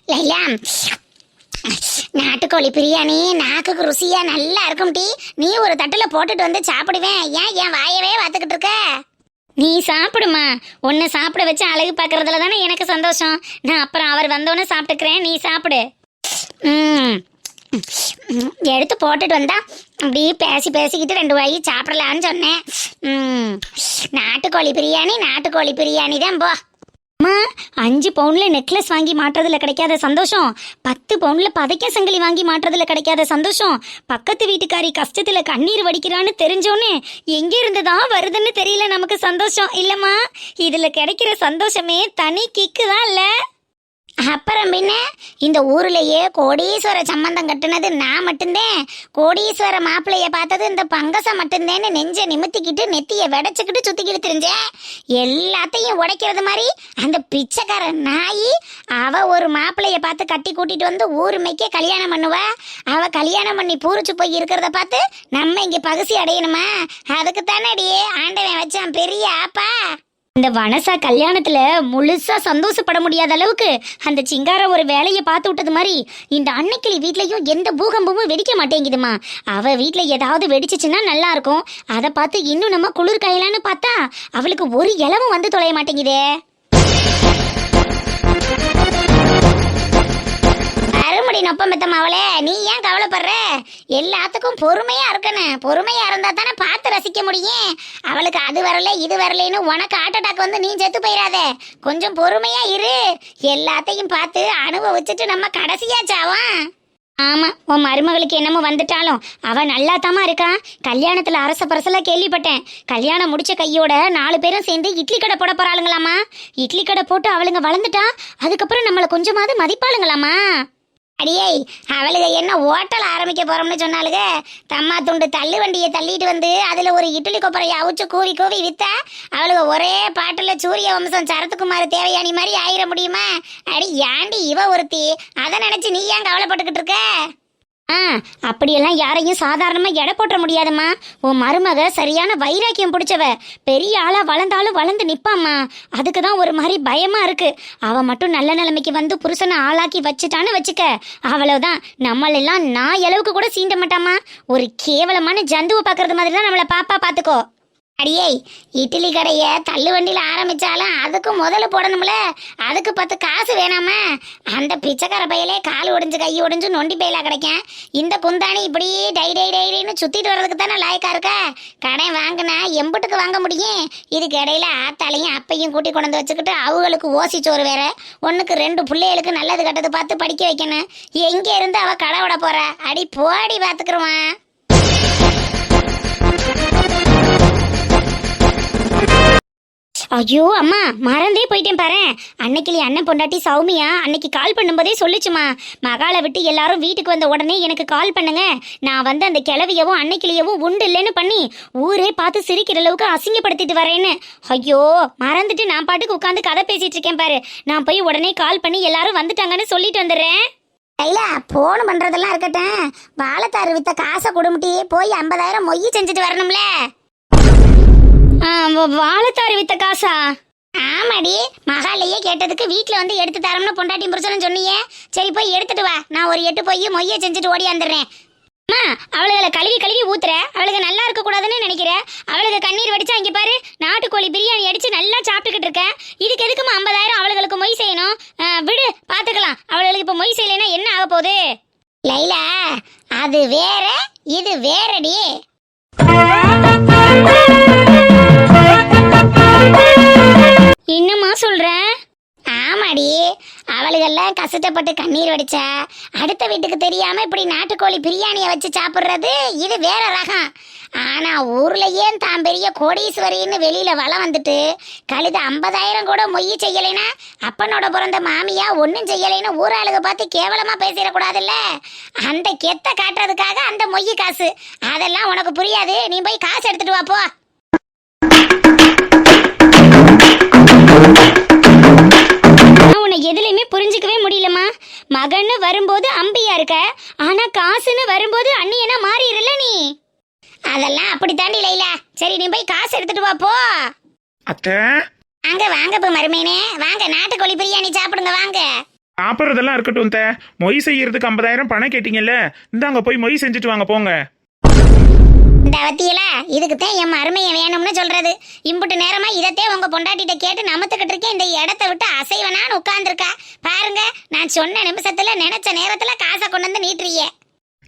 லைலா, நாட்டுக்கோழி பிரியாணி நாக்குக்கு ருசியா நல்லா இருக்கும் டி. நீ ஒரு தட்டுல போட்டுட்டு வந்து சாப்பிடுவேன். ஏன் என் வாயவே பார்த்துக்கிட்டு இருக்க? நீ சாப்பிடுமா. உன்னை சாப்பிட வச்சு அழகு பார்க்கறதுல தானே எனக்கு சந்தோஷம். நான் அப்புறம் அவர் வந்தோன்னே சாப்பிட்டுக்கிறேன், நீ சாப்பிடு. எடுத்து போட்டுட்டு வந்தா அப்படியே பேசிக்கிட்டு 2 வாய் சாப்பிடலான்னு சொன்னேன். நாட்டுக்கோழி பிரியாணி தான் போ. அம்மா, 5 பவுன்ல நெக்லஸ் வாங்கி மாட்டுறதுல கிடைக்காத சந்தோஷம், 10 பவுன்ல பதைக்க சங்கிலி வாங்கி மாட்டுறதுல கிடைக்காத சந்தோஷம், பக்கத்து வீட்டுக்காரி கஷ்டத்துல கண்ணீர் வடிக்கிறான்னு தெரிஞ்சோன்னு எங்க இருந்துதான் வருதுன்னு தெரியல நமக்கு சந்தோஷம் இல்லம்மா. இதுல கிடைக்கிற சந்தோஷமே தனி கிக்கு தான் இல்ல. அப்புறம் பின்ன இந்த ஊர்லயே கோடீஸ்வர சம்பந்தம் கட்டுனது நான் மட்டும்தான். கோடீஸ்வர மாப்பிள்ளைய பார்த்தது இந்த பங்கசம் மட்டும்தேன்னு நெஞ்ச நிமித்திக்கிட்டு நெத்திய வெடைச்சுக்கிட்டு சுத்திக்கிட்டு தெரிஞ்சேன். எல்லாத்தையும் உடைக்கிறது மாதிரி அந்த பிச்சைக்கார நாயி அவ ஒரு மாப்பிள்ளைய பார்த்து கட்டி கூட்டிட்டு வந்து ஊருமைக்கே கல்யாணம் பண்ணுவா. அவ கல்யாணம் பண்ணி பூரிச்சு போய் இருக்கிறத பார்த்து நம்ம இங்க பகுசி அடையணுமா? அதுக்கு தானே அடியே ஆண்டவன் வச்சான் பெரிய ஆப்பா. இந்த வனசா கல்யாணத்துல முழுசா சந்தோஷப்பட முடியாத அளவுக்கு அந்த சிங்காரம் ஒரு வேலையை பார்த்து விட்டது மாதிரி இந்த அன்னைக்கிளி வீட்லயும் எந்த பூகம்பமும் வெடிக்க மாட்டேங்குதுமா. அவ வீட்டுல ஏதாவது வெடிச்சிச்சுன்னா நல்லா இருக்கும். அதை பார்த்து இன்னும் நம்ம குளிர் காயலான்னு பார்த்தா அவளுக்கு ஒரு இலவும் வந்து தொலைய மாட்டேங்குதே. அருமடி நொப்பம் பெத்தம் அவளே, நீ ஏன் கவலைப்படுற? எல்லாத்துக்கும் பொறுமையா இருக்கணும். பொறுமையா இருந்தா தானே பார்த்து ரசிக்க முடியும். அவளுக்கு அது வரல இது வரலன்னு உனக்கு ஹார்ட் அட்டாக் வந்து நீ செத்து போயிடாத. கொஞ்சம் பொறுமையா இரு. எல்லாத்தையும் பார்த்து அனுபவிச்சுட்டு நம்ம கடைசியா சாவான். ஆமா, உன் மருமகளுக்கு என்னமோ வந்துட்டாலும் அவ நல்லா தாமா இருக்கா. கல்யாணத்துல அரச பரசலா கேள்விப்பட்டேன். கல்யாணம் முடிச்ச கையோட 4 பேரும் சேர்ந்து இட்லி கடை போட போறாளுங்களாமா. இட்லி கடை போட்டு அவளுங்க வளர்ந்துட்டா அதுக்கப்புறம் நம்மள கொஞ்சமாவது மதிப்பாளுங்களாமா. அடியே, அவளுக என்ன ஓட்டல் ஆரம்பிக்க போறோம்னு சொன்னாலுங்க. தம்மா துண்டு தள்ளு வண்டியை தள்ளிட்டு வந்து அதுல ஒரு இட்லி கொப்பரையை அவிச்சு கூவி வித்தா அவளுக ஒரே பாட்டுல சூரிய வம்சம் சரத்துக்குமார் தேவையானி மாதிரி ஆயிர முடியுமா? அடி ஏண்டி இவ ஒருத்தி, அதை நினைச்சு நீ ஏன் கவலைப்பட்டுக்கிட்டு இருக்க? அப்படியெல்லாம் யாரையும் சாதாரணமா எடை போட்ட முடியாதுமா. உன் மருமக சரியான வைராக்கியம் பிடிச்சவ. பெரிய ஆளா வளர்ந்தாலும் வளர்ந்து நிப்பாம்மா. அதுக்குதான் ஒரு மாதிரி பயமா இருக்கு. அவ மட்டும் நல்ல நிலைமைக்கு வந்து புருஷனை ஆளாக்கி வச்சுட்டான்னு வச்சுக்க, அவ்வளவுதான். நம்மளெல்லாம் நாய் அளவுக்கு கூட சீண்ட மாட்டாமா. ஒரு கேவலமான ஜந்துவை பாக்குறது மாதிரி தான் நம்மளை பாப்பா பாத்துக்கோ. அடியே, இட்லி கடைய தள்ளு வண்டியில ஆரம்பிச்சாலும் அதுக்கு முதல்ல போடணும்ல. அதுக்கு 10 காசு வேணாமா? அந்த பிச்சைக்கார பையிலே கால் ஒடிஞ்சு கை ஒடிஞ்சு நொண்டி பையில கிடைக்கும். இந்த குந்தாணி இப்படி டைன்னு சுத்திட்டு வர்றதுக்கு தானே லாயக்கா இருக்க. கடை வாங்கினா எம்புட்டுக்கு வாங்க முடியும்? இதுக்கு இடையில ஆத்தாலையும் அப்பையும் கூட்டி கொண்டு வச்சுக்கிட்டு அவங்களுக்கு ஓசி சோறு வேற. 1க்கு 2 பிள்ளைகளுக்கு நல்லது கட்டது பார்த்து படிக்க வைக்கணும். எங்க இருந்து அவ கடை விட போற? அடி போடி பாத்துக்கிறவான். ஐயோ அம்மா, மறந்தே போயிட்டேன் பாரு. அன்னைக்கிளி அண்ணன் பொண்டாட்டி சௌமியா அன்னைக்கு கால் பண்ணும்போதே சொல்லிச்சுமா, மகாலை விட்டு எல்லாரும் வீட்டுக்கு வந்த உடனே எனக்கு கால் பண்ணுங்க. நான் வந்து அந்த கிளவியவும் அன்னைக்கிளியவும் உண்டு இல்லைன்னு பண்ணி ஊரே பார்த்து சிரிக்கிற அளவுக்கு அசிங்கப்படுத்திட்டு வரேன்னு. ஐயோ, மறந்துட்டு நான் பாட்டுக்கு உட்காந்து கதை பேசிட்டு இருக்கேன் பாரு. நான் போய் உடனே கால் பண்ணி எல்லாரும் வந்துட்டாங்கன்னு சொல்லிட்டு வந்துடுறேன். இல்ல, போன் பண்றதெல்லாம் இருக்கட்டும். வாழைத்தாறு வித்த காசை கொடுமுட்டி போய் 50,000 மொய் செஞ்சுட்டு வரணும்ல. வாழைத்தாறு வித்த காசா? ஆமாடி, மகாலையே கேட்டதுக்கு வீட்டுல வந்து எடுத்து தரோம்னு பொண்டாட்டி புருஷனும் சொன்னியே. சரி போய் எடுத்துட்டு வா, நான் ஒரு 8 போய் மொய்ய செஞ்சுட்டு ஓடி வந்துடுறேன். அம்மா, அவளுகளை கழுவி ஊத்துற. அவளுக்கு நல்லா இருக்க கூடாதுன்னு நினைக்கிற. அவளுக்கு கண்ணீர் வடிச்சா இங்க பாரு, நாட்டுக்கோழி பிரியாணி அடிச்சு நல்லா சாப்பிட்டுக்கிட்டு இருக்க. இதுக்கு எதுக்குமா 50,000 அவளுக்கு மொய் செய்யணும்? விடு, பாத்துக்கலாம். அவளுக்கு இப்ப மொய் செய்யலைன்னா என்ன ஆக போகுது? லைலா, அது வேற இது வேறடி. என்னம்மா சொல்ற? ஆமாடி, அவளுகெல்லாம் கஷ்டப்பட்டு கண்ணீர் வடிச்சா அடுத்த வீட்டுக்கு தெரியாம இப்படி நாட்டுக்கோழி பிரியாணியை வச்சு சாப்பிடுறது இது வேற ரகம். ஆனா ஊர்லயே தான் பெரிய கோடீஸ்வரின்னு வெளியில வளம் வந்துட்டு கழுத 50,000 கூட மொய் செய்யலைன்னா அப்பனோட பிறந்த மாமியா ஒன்னும் செய்யலைன்னு ஊராளுக பார்த்து கேவலமா பேசிடக்கூடாதுல்ல. அந்த கெத்த காட்டுறதுக்காக அந்த மொய் காசு. அதெல்லாம் உனக்கு புரியாது. நீ போய் காசு எடுத்துட்டு வா போ. காசுன்னு வரும்போது அண்ணியனா மாறிடல நீ. அதெல்லாம் அப்படி தாண்டி லைலா. சரி நீ போய் காசு எடுத்துட்டு வா போ. அத்தை, வாங்க வாங்க இப்போ மருமையனே வாங்க, நாட்டுக்கோழி பிரியாணி சாப்பிடுங்க வாங்க. சாப்பிட்றதெல்லாம் இருக்கட்டும் அத்தை. மொய் செய்யறதுக்கு 50,000 பணம் கேட்டீங்கல்ல, இந்தாங்க போய் மொய் செஞ்சுட்டு வாங்க போங்க. இந்த அவத்தியில இதுக்குத்தான் என் மருமையை வேணும்னு சொல்றது. இம்புட்டு நேரமா இதத்தே உங்க பொண்டாட்டிட்ட கேட்டு நமத்துக்கிட்டு இருக்கேன். இந்த இடத்த விட்டு அசைவனான்னு உட்கார்ந்துருக்கா பாருங்க. நான் சொன்ன நிமிஷத்துல நினைச்ச நேரத்துல காசை கொண்டு வந்து நீட்டுறிய.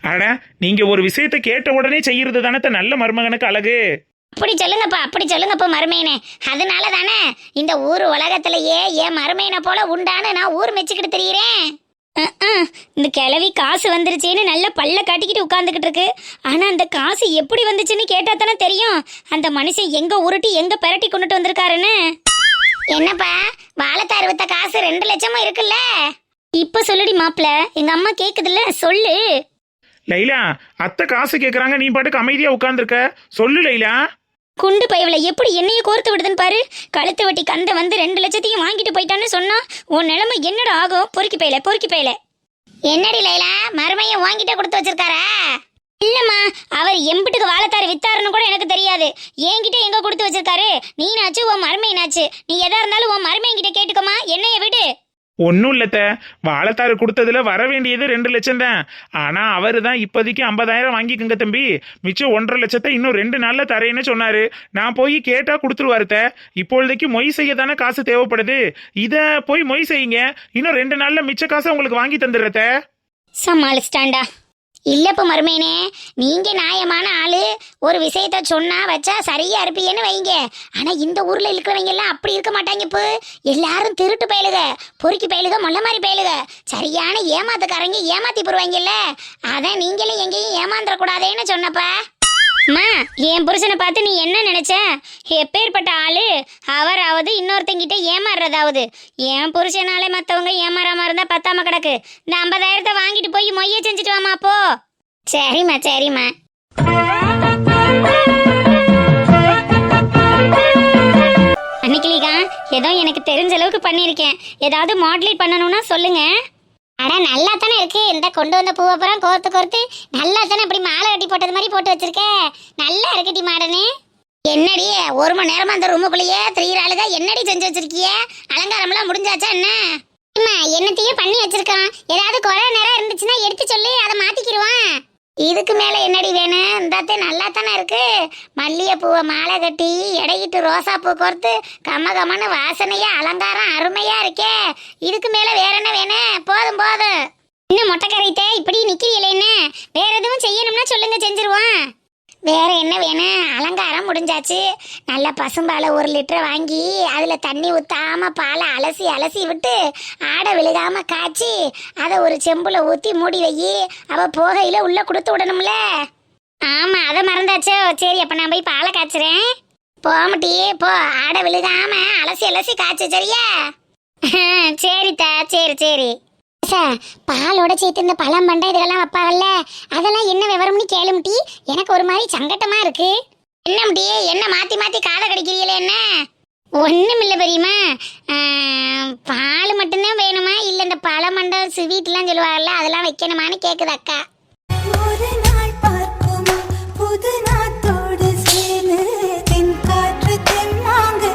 அட, நீங்க ஒரு விஷயத்தை கேட்ட உடனே செய்யறது தானே நல்ல மருமகனுக்கு அழகு. அப்படி சொல்லுங்கப்பா மருமையனே. அதனால தானே இந்த ஊர் உலகத்திலேயே என் மருமையனை போல உண்டான்னு நான் ஊர் மெச்சுக்கிட்டு தெரியுறேன். இந்த கிழவி காசு வந்துருச்சேன்னு நல்ல பல்ல காட்டிக்கிட்டு உட்காந்துக்கிட்டு இருக்கு. ஆனா அந்த காசு எப்படி வந்துச்சுன்னு கேட்டா தானே தெரியும் அந்த மனுஷன் எங்க உருட்டி எங்க பெரட்டி கொண்டுட்டு வந்திருக்காருன்னு. என்னப்பா வாழைத்தார் வித்த காசு 2 லட்சமும் இருக்குல்ல? இப்ப சொல்லுடி மாப்பிள்ள, எங்க அம்மா கேக்குதுல்ல, சொல்லு. லைலா, அத்தை காசு கேக்குறாங்க, நீ பாட்டுக்கு அமைதியா உட்கார்ந்துருக்க. சொல்லு லைலா. குண்டு பையவளை எப்படி என்னைய கோர்த்து விடுதுன்னு பாரு. கழுத்து வட்டி கந்த வந்து 2 லட்சத்தையும் வாங்கிட்டு போயிட்டான்னு சொன்னா உன் நிலைமை என்னடா ஆகும்? பொறுக்கி பையல. என்னடி லைலா, மருமையை வாங்கிட்டே கொடுத்து வச்சிருக்காரா? இல்லம்மா, அவர் எம்பிட்டுக்கு வாழைத்தாரு வித்தாருன்னு கூட எனக்கு தெரியாது. என்கிட்ட எங்க கொடுத்து வச்சிருக்காரு? நீனாச்சு உன் மருமையினாச்சு. நீ எதா இருந்தாலும் உன் மருமையன்கிட்ட கேட்டுக்கோமா, என்னைய விடு. ஒன்னும் இல்லத்த, வாழைத்தாரு கொடுத்ததுல வர வேண்டியது 2 லட்சம் தான். ஆனா அவரு தான் இப்போதைக்கு 50,000 வாங்கிக்கோங்க தம்பி, மிச்சம் 1.5 லட்சத்தை இன்னும் 2 நாள்ல தரேன்னு சொன்னாரு. நான் போய் கேட்டா கொடுத்துருவாருத்த. இப்பொழுதைக்கு மொய் செய்ய தானே காசு தேவைப்படுது. இத போய் மொய் செய்யுங்க, இன்னும் 2 நாள்ல மிச்ச காசை உங்களுக்கு வாங்கி தந்துடுறத. சமாளிச்சிட்டாண்டா. இல்லப்ப மருமையனே, நீங்க நியாயமான ஆளு. ஒரு விஷயத்த சொன்னா வச்சா சரியா இருப்பீன்னு வைங்க. ஆனா இந்த ஊர்ல இருக்கிறவங்க எல்லாம் அப்படி இருக்க மாட்டாங்க. இப்போ எல்லாரும் திருட்டு பயலுக, பொறுக்கி பயலுக, மொல்ல மாதிரி பயலுக, சரியான ஏமாத்துக்காரங்க, ஏமாத்தி போடுவாங்கல்ல. அதான் நீங்களும் எங்கேயும் ஏமாந்துடக்கூடாதேன்னு சொன்னப்பா. அம்மா, என் புருஷனை பார்த்து நீ என்ன நினைச்ச? எப்பேற்பட்ட ஆளு அவராவது இன்னொருத்தங்கிட்ட ஏமாறுறதாவது. என் புருஷனாலே மற்றவங்க ஏமாறாம இருந்தா பத்தாம கிடக்கு. இந்த 50,000 வாங்கிட்டு போய் மொய்ய செஞ்சுட்டு வாமா போ. சரிம்மா. அன்னைக்கிலிகா, ஏதோ எனக்கு தெரிஞ்ச அளவுக்கு பண்ணியிருக்கேன். ஏதாவது மாடலேட் பண்ணணும்னா சொல்லுங்க. அட நல்லா தானே இருக்கு. இந்த கொண்டு வந்த பூவை அப்புறம் கோர்த்து நல்லா தானே இப்படி மாலை கட்டி போட்டது மாதிரி போட்டு வச்சிருக்க. நல்லா இருக்குடி மாடனு. என்னடி 1 மணி நேரமா அந்த ரூமுக்குள்ளேயே திரியிறாளுக. என்னடி செஞ்சு வச்சிருக்கிய? அலங்காரம்லாம் முடிஞ்சாச்சா என்ன? என்னத்தையும் பண்ணி வச்சிருக்கான். ஏதாவது குறை நேரம் இருந்துச்சுன்னா எடுத்து சொல்லி அதை மாத்திக்கிடுவான். இதுக்கு மேல என்னடி வேணும்? இந்த நல்லா தானே இருக்கு. மல்லிகைப்பூவை மாலை கட்டி எடையிட்டு ரோசா பூ கோர்த்து கமகமன்னு வாசனையா அலங்காரம் அருமையா இருக்கே. இதுக்கு மேல வேற என்ன வேணும்? போதும். இன்னும் மொட்டை கரைத்த இப்படி நிக்கிறீங்களே, என்ன வேற எதுவும் செய்யணும்னா சொல்லுங்க, செஞ்சிருவோம். வேற என்ன வேணும்? அலங்காரம் முடிஞ்சாச்சு. நல்ல பசும்பாலை 1 லிட்டர் வாங்கி அதுல தண்ணி ஊத்தாம பாலை அலசி விட்டு ஆடை விழுகாம காய்ச்சி அதை ஒரு செம்புல ஊத்தி மூடி வை. அவ போகையில உள்ள கொடுத்து விடணும்ல. ஆமா, அதை மறந்தாச்சோ. சரி, அப்ப நான் போய் பாலை காய்ச்சுறேன். போமட்டி போ. ஆடை விழுகாம அலசி காய்ச்சு, சரியா? சரித்தா, சரி. பாலோட சேர்த்து இந்த பழம் பண்டை இதெல்லாம் வைப்பாங்கல்ல, அதெல்லாம் என்ன விவரம்னு கேளும்டி. எனக்கு ஒரு மாதிரி சங்கட்டமா இருக்கு. என்னம்டி, என்ன மாத்தி காதை கடிக்கிறீங்களே? என்ன? ஒண்ணும் இல்ல பெரியமா, பால் மட்டும்தான் வேணுமா, இல்ல இந்த பழம் மண்டை ஸ்வீட்லாம் சொல்லுவாங்கல்ல, அதெல்லாம் வைக்கணுமான்னு கேக்குது அக்கா. ஒரு நாள் பார்க்குமா புது நாத்தோடு சேர்ந்து தென்காற்று தென்னாங்க.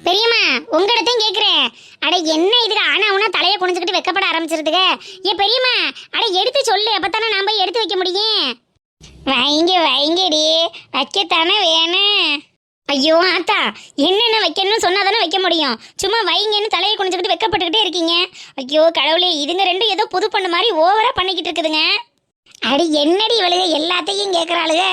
பெரியம்மா, உங்களிடத்தையும் கேக்குறேன். அட என்ன இதுக்கு ஆனா உனா தலையை குனிஞ்சுக்கிட்டு வெக்கப்பட ஆரம்பிச்சிருதுங்க. ஏன் பெரியம்மா, அட எடுத்து சொல்லு, அப்பத்தானே நான் போய் எடுத்து வைக்க முடியும். வைங்கடி, வைக்கத்தானே வேணும். ஐயோ ஆத்தா, என்னென்ன வைக்கணும்னு சொன்னாதானே வைக்க முடியும். சும்மா வைங்கன்னு தலையை குனிஞ்சுக்கிட்டு வெக்கப்பட்டுக்கிட்டே இருக்கீங்க. ஐயோ கடவுளே, இதுங்க ரெண்டும் ஏதோ புது பண்ண மாதிரி ஓவரா பண்ணிக்கிட்டு இருக்குதுங்க. அடி என்னடி இவளுக எல்லாத்தையும் கேட்குறாளுக.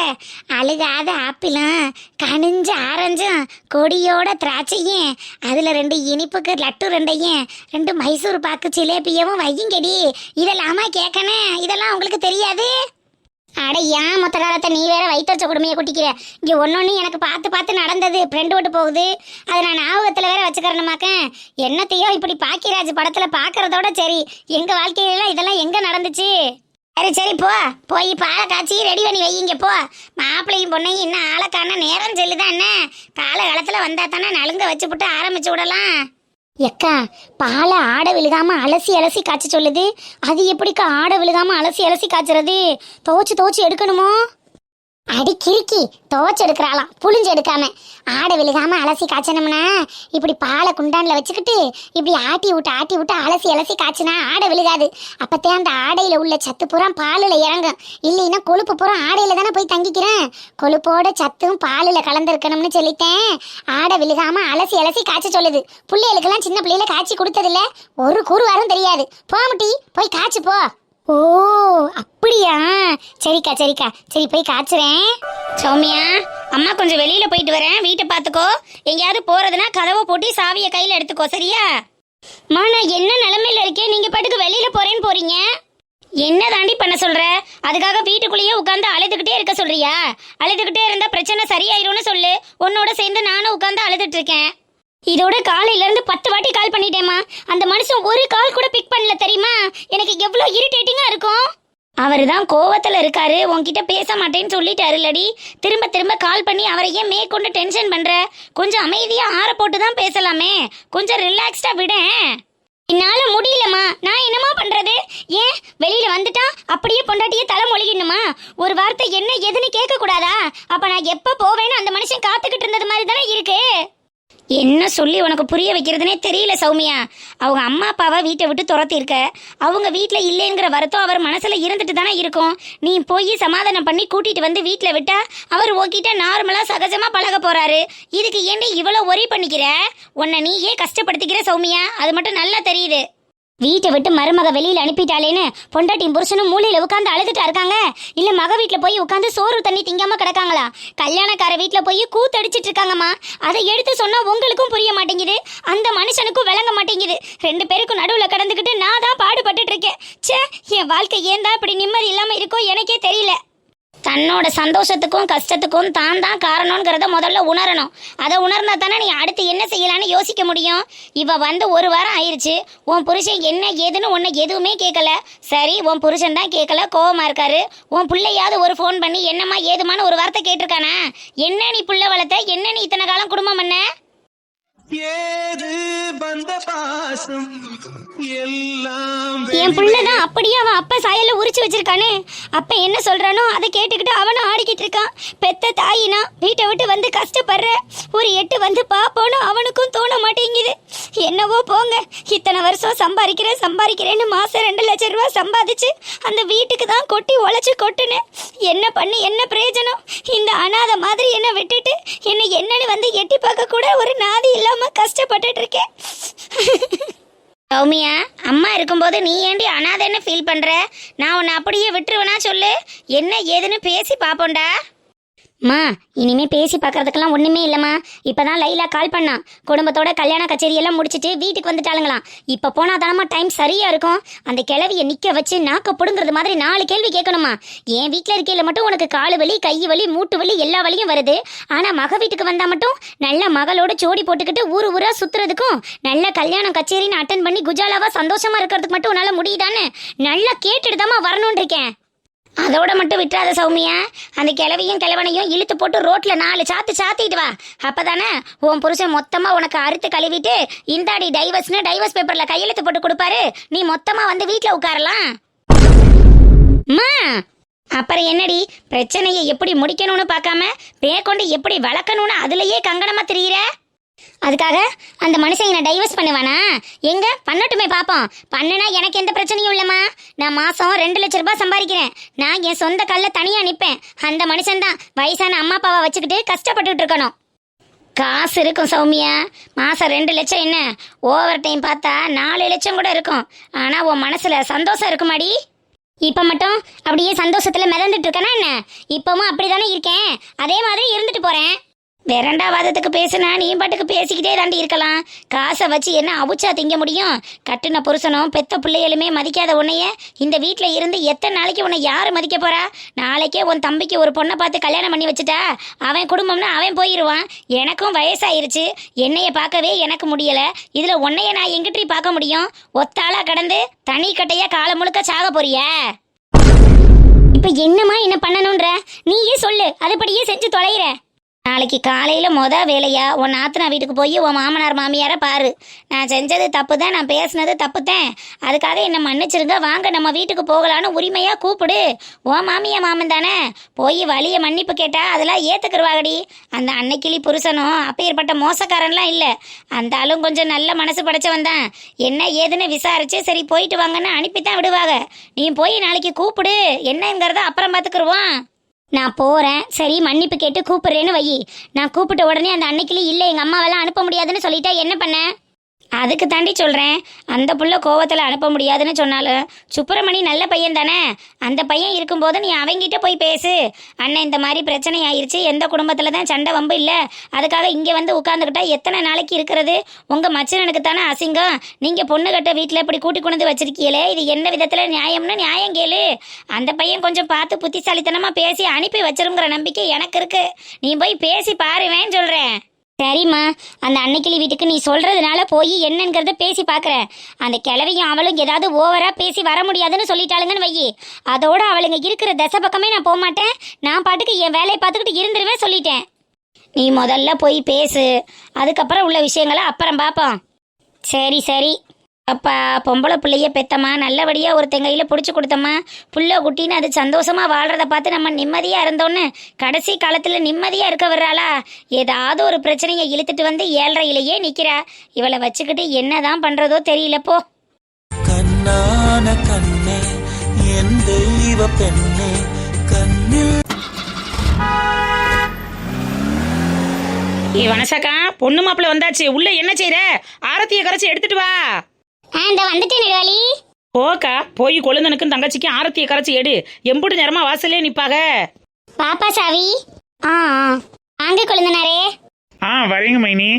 அழுகாத ஆப்பிளும் கனிஞ்ச ஆரஞ்சும் கொடியோட திராட்சையும் அதில் 2 இனிப்புக்கு லட்டு 2ஐயும் 2 மைசூர் பாக்கு ஜிலேபியவும் வையுங்கடி. இதெல்லாமா கேட்கணும்? இதெல்லாம் உங்களுக்கு தெரியாது? அட ஏன் மொத்த காலத்தை நீ வேற வயிற்றுச்ச கொடுமையை குட்டிக்கிற. இங்கே ஒன்னொன்னு எனக்கு பார்த்து நடந்தது. ஃப்ரெண்டு விட்டு போகுது, அதை நான் ஞாபகத்தில் வேற வச்சுக்கிறேனுமாக்க. என்னத்தையோ இப்படி பாக்கியராஜ் படத்தில் பார்க்கறதோட சரி, எங்கள் வாழ்க்கையில இதெல்லாம் எங்கே நடந்துச்சு? சரி போய் பாலை காய்ச்சி ரெடி பண்ணி வையுங்க போ. மாப்பிள்ளையும் பொண்ணையும் இன்னும் ஆளைக்கான நேரம் சொல்லுதான் என்ன? காலகாலத்தில் வந்தா தானே நலுங்க வச்சுப்புட்டு ஆரம்பிச்சு விடலாம். எக்கா பாலை ஆடை விழுகாம அலசி அலசி காய்ச்ச சொல்லுது. அது எப்படிக்கா ஆடை விழுகாம அலசி அலசி காய்ச்சறது? துவச்சு எடுக்கணுமோ? அடி கிறுக்கி துவச்சு எடுக்கிறாளாம் புளிஞ்சு எடுக்காம. ஆடை விழுகாம அலசி காய்ச்சனம்னா இப்படி பாலை குண்டான்ல வச்சுக்கிட்டு இப்படி ஆட்டி விட்டு அலசி அலசி காய்ச்சினா ஆடை விழுகாது. அப்பத்தே அந்த ஆடையில உள்ள சத்து பூரா பாலில் இறங்கும். இல்லைன்னா கொழுப்பு பூரா ஆடையில தானே போய் தங்கிக்கிறேன். கொழுப்போட சத்தும் பாலில் கலந்துருக்கணும்னு சொல்லிட்டேன். ஆடை விழுகாம அலசி அலசி காய்ச்ச சொல்லுது. பிள்ளைகளுக்கெல்லாம் சின்ன பிள்ளையில காய்ச்சி கொடுத்ததில்ல, ஒரு கூறுவாரும் தெரியாது. போமுட்டி போய் காய்ச்சி போ. ஓ அப்படியா? சரிக்கா சரி போய் காய்ச்சுறேன். சௌமியா, அம்மா கொஞ்சம் வெளியில போயிட்டு வரேன், வீட்டை பார்த்துக்கோ. எங்கேயாவது போறதுன்னா கதவை போட்டு சாவியை கையில எடுத்துக்கோ, சரியா? அம்மா, நான் என்ன நிலைமையில இருக்கேன், நீங்க பாட்டுக்கு வெளியில போறேன்னு போறீங்க. என்ன தாண்டி பண்ண சொல்ற? அதுக்காக வீட்டுக்குள்ளேயே உட்காந்து அழுதுகிட்டே இருக்க சொல்றியா? அழுதுகிட்டே இருந்தா பிரச்சனை சரியாயிரும்னு சொல்லு. உன்னோட சேர்ந்து நானும் உட்காந்து அழுதுட்டு இருக்கேன். இதோட காலையில இருந்து 10 வாட்டி கால் பண்ணிட்டேமா. அந்த மனுஷன் ஒரு கால் கூட பிக் பண்ணல தெரியுமா? எனக்கு எவ்வளவு இரிட்டேட்டிங்கா இருக்கும். அவரு தான் கோவத்துல இருக்காரு, உன்கிட்ட பேச மாட்டேன்னு சொல்லிட்டாருலடி. திரும்ப கால் பண்ணி அவரை ஏன் மேற்கொண்டு டென்ஷன் பண்ற? கொஞ்சம் அமைதியா ஆற போட்டு தான் பேசலாமே. கொஞ்சம் ரிலாக்ஸ்டா விட. என்னால முடியலம்மா, நான் என்னமா பண்றது? ஏன் வெளியில வந்துட்டா அப்படியே பொண்டாட்டியே தலை மொழிகணுமா? ஒரு வார்த்தை என்ன எதுன்னு கேட்க கூடாதா? அப்ப நான் எப்ப போவேன்னு அந்த மனுஷன் காத்துக்கிட்டு இருந்தது மாதிரி தானே இருக்கு. என்ன சொல்லி உனக்கு புரிய வைக்கிறதுனே தெரியல சௌமியா. அவங்க அம்மா அப்பாவை வீட்டை விட்டு துரத்தி இருக்க. அவங்க வீட்டில் இல்லைங்கிற வருத்தம் அவர் மனசுல இருந்துட்டு தானே இருக்கும். நீ போய் சமாதானம் பண்ணி கூட்டிட்டு வந்து வீட்டில் விட்டா அவர் உன்கிட்ட நார்மலா சகஜமா பழக போறாரு. இதுக்கு ஏண்டி இவ்வளவு ஒரே பண்ணிக்கிற? உன்னை நீயே கஷ்டப்படுத்திக்கிற சௌமியா, அது மட்டும் நல்லா தெரியுது. வீட்டை விட்டு மருமக வெளியில அனுப்பிட்டாலேன்னு பொண்டாட்டியும் புருஷனும் மூலையில உட்காந்து அழுதுட்டா இருக்காங்க. இல்ல மக வீட்டுல போய் உட்காந்து சோறு தண்ணி திங்காம கிடக்காங்களா? கல்யாணக்கார வீட்டுல போய் கூத்தடிச்சிட்டு இருக்காங்கம்மா. அதை எடுத்து சொன்னா உங்களுக்கும் புரிய மாட்டேங்குது, அந்த மனுஷனுக்கும் விளங்க மாட்டேங்குது. 2 பேருக்கும் நடுவுல கடந்துக்கிட்டு நான் தான் பாடுபட்டுட்டு இருக்கேன். ச்சே, என் வாழ்க்கை ஏன் தான் இப்படி நிம்மதி இல்லாம இருக்கோ எனக்கே தெரியல. தன்னோட சந்தோஷத்துக்கும் கஷ்டத்துக்கும் தான் காரணம்ங்கிறத முதல்ல உணரணும். அதை உணர்ந்தா தானே நீ அடுத்து என்ன செய்யலான்னு யோசிக்க முடியும். இவ வந்து 1 வாரம் ஆயிடுச்சு. உன் புருஷன் என்ன ஏதுன்னு உன்னை எதுவுமே கேட்கல. சரி, உன் புருஷன் தான் கேட்கல, கோவமா இருக்காரு. உன் பிள்ளையாவது ஒரு ஃபோன் பண்ணி என்னம்மா ஏதுமான்னு ஒரு வார்த்தை கேட்டிருக்கானா? என்ன நீ புள்ள வளர்த்த? என்ன நீ இத்தனை காலம் குடும்பம் பண்ண? என் புள்ளதான் அப்படியே அவன் அப்ப சாயல்ல உரிச்சு வச்சிருக்கானே. அப்ப என்ன சொல்றானோ அதை கேட்டுக்கிட்டு அவனும் ஆடிக்கிட்டு இருக்கான். பெத்த தாயினா வீட்டை விட்டு வந்து கஷ்டப்படுற ஒரு 8 வந்து பாப்போன்னு அவனுக்கும் தோண மாட்டேங்குது. என்னவோ போங்க, இத்தனை வருஷம் சம்பாதிக்கிறேன்னு மாசம் 2 லட்சம் ரூபாய் சம்பாதிச்சு அந்த வீட்டுக்கு தான் கொட்டி உழைச்சு கொட்டுன்னு என்ன பண்ணி என்ன பிரயோஜனம்? இந்த அனாதை மாதிரி என்ன விட்டுட்டு என்ன என்னன்னு வந்து எட்டி பார்க்க கூட ஒரு நாதி இல்லாம கஷ்டப்பட்டுட்டு இருக்கேன். சௌமியா, அம்மா இருக்கும்போது நீ ஏண்டி அனாதைன்னு ஃபீல் பண்ற? நான் உன்னை அப்படியே விட்டுருவேனா சொல்லு. என்ன ஏதுன்னு பேசி பாப்போண்டா. மா, இனிமே பேசி பார்க்கறதுக்கெல்லாம் ஒண்ணுமே இல்லம்மா. இப்பதான் லைலா கால் பண்ணா. குடும்பத்தோட கல்யாண கச்சேரியெல்லாம் முடிச்சுட்டு வீட்டுக்கு வந்துட்டாளுங்களாம். இப்ப போனா தானமா டைம் சரியா இருக்கும். அந்த கிழவிய நிக்க வச்சு நாக்க புடுங்கிறது மாதிரி 4 கேள்வி கேட்கணுமா? என் வீட்டுல இருக்கையில மட்டும் உனக்கு காலு வலி, கை வலி, மூட்டு வலி எல்லா வலியும் வருது. ஆனா மக வீட்டுக்கு வந்தா மட்டும் நல்ல மகளோட ஜோடி போட்டுக்கிட்டு ஊரா சுத்துறதுக்கும் நல்ல கல்யாணம் கச்சேரின்னு அட்டன் பண்ணி குஜாலாவா சந்தோஷமா இருக்கிறதுக்கு மட்டும் உன்னால முடியுதான்னு நல்லா கேட்டுட்டுதாம்மா வரணும்னு இருக்கேன். அதோட மட்டும் விட்டுறாத சௌமியா. அந்த கிழவியும் கிழவனையும் இழுத்து போட்டு ரோட்ல 4 சாத்திட்டு வா. அப்பதானே உன் புருஷன் மொத்தமா உனக்கு அறுத்து கழுவிட்டு இந்தாடி டைவர்ஸ் பேப்பர்ல கையெழுத்து போட்டு கொடுப்பாரு. நீ மொத்தமா வந்து வீட்டுல உட்காரலாம். அப்புறம் என்னடி பிரச்சனையை எப்படி முடிக்கணும்னு பார்க்காம பேக்கொண்டு எப்படி வளர்க்கணும்னு அதுலயே கங்கணமா தெரியுற? அதுக்காக அந்த மனுஷன் என்ன டைவர்ஸ் பண்ணுவானா? எங்க பண்ணட்டுமே பாப்போம். பண்ணுனா எனக்கு எந்த பிரச்சனையும் இல்லம்மா. நான் மாசம் 2 லட்சம் ரூபாய் சம்பாதிக்கிறேன். நான் என் சொந்த கல்ல தனியா நிப்பேன். அந்த மனுஷன் தான் வயசான அம்மா அப்பாவை வச்சுக்கிட்டு கஷ்டப்பட்டுட்டு இருக்கணும். காசு இருக்கும் சௌமியா. மாசம் 2 லட்சம் என்ன, ஓவர் டைம் பார்த்தா 4 லட்சம் கூட இருக்கும். ஆனா உன் மனசுல சந்தோஷம் இருக்குமாடி? இப்ப மட்டும் அப்படியே சந்தோஷத்துல மிதந்துட்டு இருக்கனா என்ன? இப்பவும் அப்படிதானே இருக்கேன், அதே மாதிரி இருந்துட்டு போறேன். வேறண்டாவாதத்துக்கு பேசுனா நீ பாட்டுக்கு பேசிக்கிட்டே தாண்டி இருக்கலாம். காசை வச்சு என்ன அவுச்சா திங்க முடியும்? கட்டுன புருஷனும் பெத்த பிள்ளைகளுமே மதிக்காத உன்னைய இந்த வீட்டுல இருந்து எத்தனை நாளைக்கு உன்னை யாரு மதிக்க போறா? நாளைக்கே உன் தம்பிக்கு ஒரு பொண்ணை பார்த்து கல்யாணம் பண்ணி வச்சுட்டா அவன் குடும்பம்னு அவன் போயிடுவான். எனக்கும் வயசாயிருச்சு, என்னைய பார்க்கவே எனக்கு முடியல. இதுல உன்னைய நான் எங்கிட்ட பார்க்க முடியும்? ஒத்தாளா கடந்து தனி கட்டையா காலம் முழுக்க சாக போறியா? இப்ப என்னமா என்ன பண்ணணும்ன்ற நீயே சொல்லு, அதுபடியே செஞ்சு தொலைற. நாளைக்கு காலையில வேலையா உன் நாத்தனா வீட்டுக்கு போய் உன் மாமனார் மாமியார பாரு. நான் செஞ்சது தப்பு தான், நான் பேசுனது தப்பு தான். அதுக்காக என்ன மன்னிச்சிருங்க, வாங்க நம்ம வீட்டுக்கு போகலான்னு உரிமையா கூப்பிடு. உன் மாமியா மாமன் தானே, போய் வழிய மன்னிப்பு கேட்டா அதெல்லாம் ஏத்துக்குருவாகடி. அந்த அன்னைக்கிளி புருஷனும் அப்பேற்பட்ட மோசக்காரன்லாம் இல்ல, அந்த ஆளும் கொஞ்சம் நல்ல மனசு படைச்சவன் தான். என்ன ஏதுன்னு விசாரிச்சு சரி போயிட்டு வாங்கன்னு அனுப்பித்தான் விடுவாங்க. நீ போய் நாளைக்கு கூப்பிடு, என்னங்கிறத அப்புறம் பார்த்துக்குருவோம். நான் போறேன், சரி மன்னிப்பு கேட்டு கூப்பிடுறேன்னு வை. நான் கூப்பிட்ட உடனே அந்த அன்னைக்கிளி இல்லை எங்க அம்மாவெல்லாம் அனுப்ப முடியாதுன்னு சொல்லிட்டா என்ன பண்ண? அதுக்கு தாண்டி சொல்கிறேன், அந்த புள்ள கோவத்தில் அனுப்ப முடியாதுன்னு சொன்னாலும் சுப்பிரமணி நல்ல பையன் தானே. அந்த பையன் இருக்கும்போது நீ அவங்கிட்ட போய் பேசு. அண்ணன் இந்த மாதிரி பிரச்சனை ஆயிடுச்சு, எந்த குடும்பத்தில் தான் சண்டை வம்பு இல்லை, அதுக்காக இங்கே வந்து உட்காந்துக்கிட்டா எத்தனை நாளைக்கு இருக்கிறது? உங்கள் மச்சனனுக்கு தானே அசிங்கம். நீங்கள் பொண்ணு கட்ட வீட்டில் இப்படி கூட்டி கொண்டு வச்சிருக்கீங்களே, இது எந்த விதத்தில் நியாயம்னு நியாயம் கேளு. அந்த பையன் கொஞ்சம் பார்த்து புத்திசாலித்தனமாக பேசி அனுப்பி வச்சிருங்கிற நம்பிக்கை எனக்கு இருக்கு. நீ போய் பேசி பாருவேன்னு சொல்கிறேன். சரிம்மா, அந்த அன்னைக்கிளி வீட்டுக்கு நீ சொல்றதுனால போய் என்னங்கிறத பேசி பார்க்குறேன். அந்த கிழவியும் அவளும் ஏதாவது ஓவரா பேசி வர முடியாதுன்னு சொல்லிட்டாளுங்கன்னு வை. அதோட அவளுங்க இருக்கிற தசை பக்கமே நான் போக மாட்டேன். நான் பாட்டுக்கு என் வேலையை பார்த்துக்கிட்டு இருந்துருவேன் சொல்லிட்டேன். நீ முதல்ல போய் பேசு, அதுக்கப்புறம் உள்ள விஷயங்களை அப்புறம் பார்ப்போம். சரி சரி. அப்பா பொம்பளை பிள்ளைய பெத்தம்மா, நல்லபடியாக ஒருத்தன் கையில் பிடிச்சி கொடுத்தம்மா, புள்ள குட்டின்னு அது சந்தோஷமாக வாழ்கிறத பார்த்து நம்ம நிம்மதியாக இருந்தோன்னு கடைசி காலத்தில் நிம்மதியாக இருக்க வர்றாளா? ஏதாவது ஒரு பிரச்சனையை இழுத்துட்டு வந்து 7:30 நிற்கிறா. இவளை வச்சுக்கிட்டு என்னதான் பண்ணுறதோ தெரியலப்போ. கண்ணான கண்ணே என் தெய்வ பெண்ணே கண்ணில். வனசாக்கா, பொண்ணு மாப்பிள்ள வந்தாச்சு, உள்ள என்ன செய்யற? ஆரத்தியை கரைச்சி எடுத்துட்டு வா. இந்த வந்துட்டேன் நெடுவாளி. போக்கா, போய் கொழுந்தனுக்கும் தங்கச்சிக்கும் ஆரத்தியை கரைச்சி எடு. எம்புட்டு நேரமா வாசல்லே நிப்பாக. பாப்பா சாவி. ஆ வாங்க கொழுந்தனாரே. வரீங்க மைனி.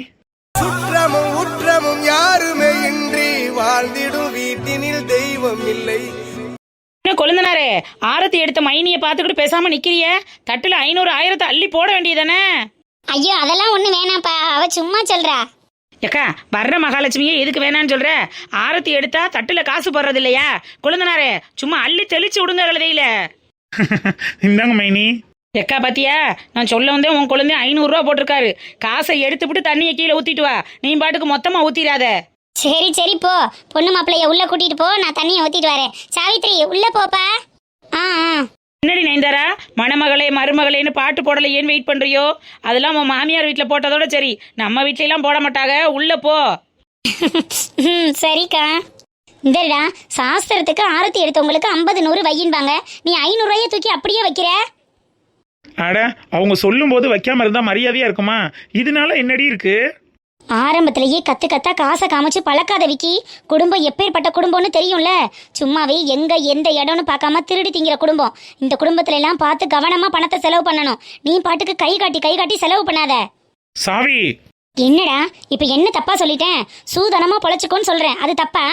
சுற்றமும் உற்றமும் யாருமே இன்றி வாழ்ந்திடும் வீட்டினில் தெய்வம் இல்லை. என்ன கொழுந்தனாரே, ஆரத்தி எடுத்த மைனியை பார்த்துக்கிட்டு பேசாம நிக்கிறிய? தட்டுல 500 1000 அள்ளி போட வேண்டியதானே? ஐயோ அதெல்லாம் ஒண்ணு வேணாம்ப்பா, அவ சும்மா சொல்றா. ஏக்கா, வர்ற மகாலட்சுமியே எதுக்கு வேணான்னு சொல்ற? ஆரத்தி எடுத்தா தட்டுல காசு போடுறது இல்லையா? கொழுந்தனாரே, சும்மா அள்ளி தெளிச்சு விடுங்க கழுதையில. இந்தாங்க மைனி. எக்கா பாத்தியா, நான் சொல்ல வந்தேன், உன் குழந்தை 500 ரூபா போட்டிருக்காரு. காசை எடுத்துவிட்டு தண்ணியை கீழே ஊத்திட்டு வா. நீ பாட்டுக்கு மொத்தமா ஊத்திடாத. சரி சரி போ, பொண்ணு மாப்பிள்ளைய உள்ள கூட்டிட்டு போ, நான் தண்ணியை ஊத்திட்டு வரேன். சாவித்ரி உள்ள போப்பா. ஆ என்னடி நயன்தாரா, மணமகளே மருமகளேன்னு பாட்டு போடலையேன்னு வெயிட் பண்றியோ? அதெல்லாம் உன் மாமியார் வீட்டில் போட்டதோட சரி, நம்ம வீட்ல எல்லாம் போட மாட்டாங்க. உள்ள போ. சரிக்கா. இந்தடா சாஸ்திரத்துக்கு ஆரத்தி எடுத்தவங்களுக்கு 50 100 வையின்பாங்க, நீ 500 ரூபாயை தூக்கி அப்படியே வைக்கிற. அட, அவங்க சொல்லும் போது வைக்காம இருந்தா மரியாதையா இருக்குமா? இதனால என்னடி இருக்கு? ஆரம்பத்திலேயே கத்து கத்தா காசை காமிச்சு பழக்காத விக்கி. குடும்பம் எப்பேற்பட்ட குடும்பம்னு தெரியும்ல. சும்மாவே எங்க எந்த இடம்னு பார்க்காம திருடி திங்கிற குடும்பம். இந்த குடும்பத்துல எல்லாம் பார்த்து கவனமா பணத்தை செலவு பண்ணணும். நீ பாட்டுக்கு கை காட்டி செலவு பண்ணாத. சாவி. என்னடா இப்ப என்ன தப்பா சொல்லிட்டேன்? சூதனமா பொழைச்சுக்கோன்னு சொல்றேன், அது தப்பா?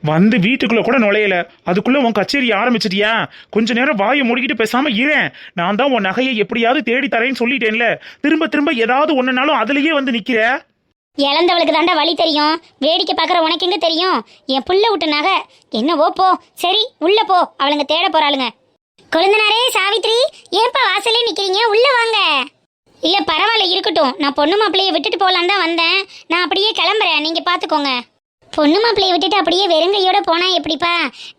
வந்து வீட்டுக்குள்ள கூட நுழையல, அதுக்குள்ள உன் கச்சேரி ஆரம்பிச்சிட்டியா? கொஞ்ச நேரம் வாயை மூடிக்கிட்டு பேசாம இருறேன். நான் தான் உன் நகையை எப்படியாவது தேடி தரேன்னு சொல்லிட்டேன்ல, திரும்ப திரும்ப ஏதாவது ஒண்ணுனாலும் அதுலயே வந்து நிக்கிற. இழந்தவளுக்கு தாண்டா வழி தெரியும், வேடிக்கை பாக்குற உனக்கு எங்க தெரியும்? என் புள்ள விட்டு நகை என்னவோ போ. சரி உள்ள போ, அவளுங்க தேட போறாளுங்க. கொழுந்தனாரே சாவித்ரி, ஏன்பா வாசலே நிக்கிறீங்க? உள்ள வாங்க. இல்ல பரவாயில்ல இருக்கட்டும், நான் பொண்ணு மாப்பிள்ளைய விட்டுட்டு போலான்னு தான் வந்தேன். நான் அப்படியே கிளம்புறேன், நீங்க பாத்துக்கோங்க. பொண்ணு மாப்பிள்ளைய விட்டுட்டு அப்படியே வெறுங்கையோட போனா எப்படிப்பா?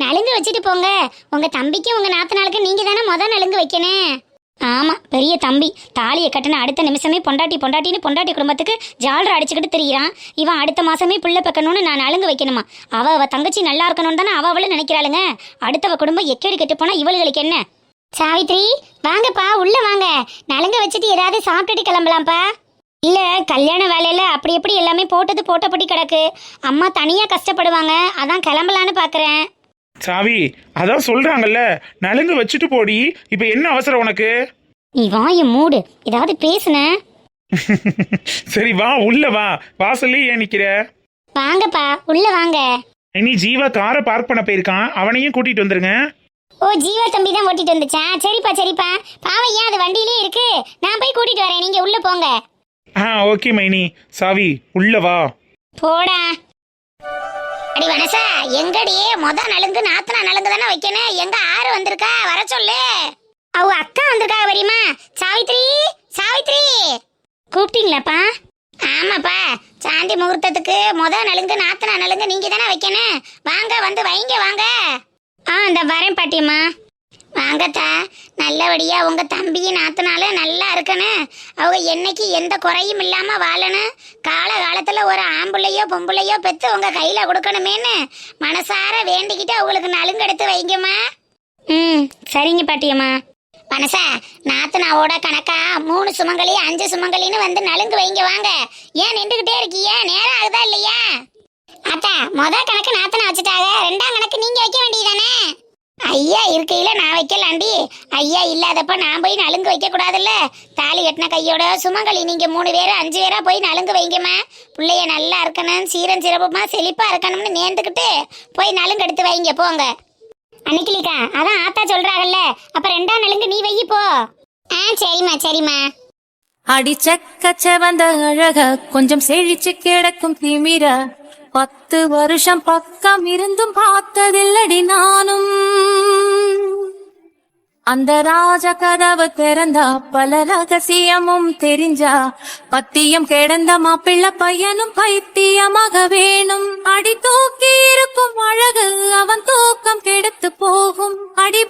நலுங்கு வச்சுட்டு போங்க. உங்க தம்பிக்கு உங்க நாத்தனாளுக்கு நீங்க தானே நலுங்கு வைக்கணும். ஆமா, பெரிய தம்பி தாலியை கட்டின அடுத்த நிமிஷமே பொண்டாட்டின்னு பொண்டாட்டி குடும்பத்துக்கு ஜாலரை அடிச்சுக்கிட்டு திரியிறான். இவன் அடுத்த மாசமே புள்ள பெக்கணும்னு நான் நலுங்கு வைக்கணுமா? அவ தங்கச்சி நல்லா இருக்கணும்னு தானே அவளும் நினைக்கிறாளுங்க. அடுத்தவ குடும்பம் எக்கேடு கெட்டு போனா இவளுகளுக்கு என்ன? சாவித்ரி வாங்கப்பா, உள்ள வாங்க. நலுங்க வச்சுட்டு ஏதாவது சாப்பிட்டுட்டு கிளம்பலாம்ப்பா. இல்ல கல்யாண வேலையில அப்படி எப்படி எல்லாமே போட்டபடி கிடக்கு. அம்மா தனியா கஷ்டப்படுவாங்க, அதான் கிளம்பலான்னு பாக்குறேன். சாவி, அதான் சொல்றாங்கல்ல, நலுங்கு வச்சுட்டு போடி. இப்ப என்ன அவசரம் உனக்கு? நீ வாய மூடு, ஏதாவது பேசுன. சரி வா, உள்ள வா. வாசல்லே ஏன் நிக்கிற? வாங்கப்பா உள்ள வாங்க. இனி ஜீவா காரை பார்க் பண்ண போயிருக்கான், அவனையும் கூட்டிட்டு வந்துருங்க. ஓ ஜீவா தம்பி தான் ஓட்டிட்டு வந்துச்சா? சரிப்பா. பாவம் ஏன் அது வண்டியிலே இருக்கு, நான் போய் கூட்டிட்டு வரேன், நீங்க உள்ள போங்க. ஓகே மைனி. சாவி உள்ள வா. போடா. அடி வனசா, எங்கடியே நலுங்கு நாத்தனா நலுங்கு தானே வைக்கணும். எங்க ஆறு வந்திருக்கா, வர சொல்லு. அவ அக்கா வந்திருக்கா வரியுமா? சாவித்ரி சாவித்ரி கூப்பிட்டீங்களாப்பா? ஆமாப்பா, சாந்தி முகூர்த்தத்துக்கு நலுங்கு நாத்தனா நலுங்கு நீங்க தானே வைக்கணும். வாங்க வந்து வைங்க வாங்க. இந்த வரேன் பாட்டியம்மா. வாங்கத்தா, நல்லபடியா உங்க தம்பியும் நாத்தனால நல்லா இருக்கணும். அவங்க என்னைக்கு எந்த குறையும் இல்லாம வாழணும். காலத்துல ஒரு ஆம்புள்ளையோ பொம்புளையோ பெத்து உங்க கையில கொடுக்கணுமேன்னு மனசார வேண்டிக்கிட்டு அவங்களுக்கு நலுங்கு எடுத்து வைங்கம்மா. சரிங்க பாட்டியம்மா. மனசா, நாத்தனாவோட கணக்கா 3 சுமங்கலி 5 சுமங்கலின்னு வந்து நலுங்கு வைங்க வாங்க. ஏன் நின்றுகிட்டே இருக்கீங்க? நேரம் ஆகுதா இல்லையா? அத்தா, கணக்கு நாத்தனா வச்சுட்டாங்க, 2ஆம் கணக்கு நீங்க வைக்க வேண்டியதானே? ஐயா இருக்கையில நான் வைக்கலாண்டி. ஐயா இல்லாதப்ப நான் போய் நலுங்கு வைக்க கூடாதுல்ல. தாலி கட்டின கையோட சுமங்கலி நீங்க 3 பேர் 5 பேரா போய் நலுங்கு வைங்கம்மா. பிள்ளைய நல்லா இருக்கணும், சீரம் சிறப்புமா செழிப்பா இருக்கணும்னு நேர்ந்துக்கிட்டு போய் நலுங்கு எடுத்து வைங்க போங்க. அன்னைக்கிலிக்கா, அதான் ஆத்தா சொல்றாங்கல்ல, அப்ப 2ஆம் நலுங்கு நீ வை போ. சரிம்மா. அடிச்சக்க செவந்த அழக கொஞ்சம் செழிச்சு கிடக்கும் திமிர 10 வருஷம் பக்கம் இருந்தும் பார்த்ததில்லடி நானும். அந்த ராஜ கதவு திறந்தா பல ரகசியமும் தெரிஞ்சா பத்தியம் கிடந்த மாப்பிள்ள பையனும் பைத்தியமாக வேணும். அடி தூக்கி இருக்கும் அழகு அவன் தூக்கம் கெடுத்து போகும். அடி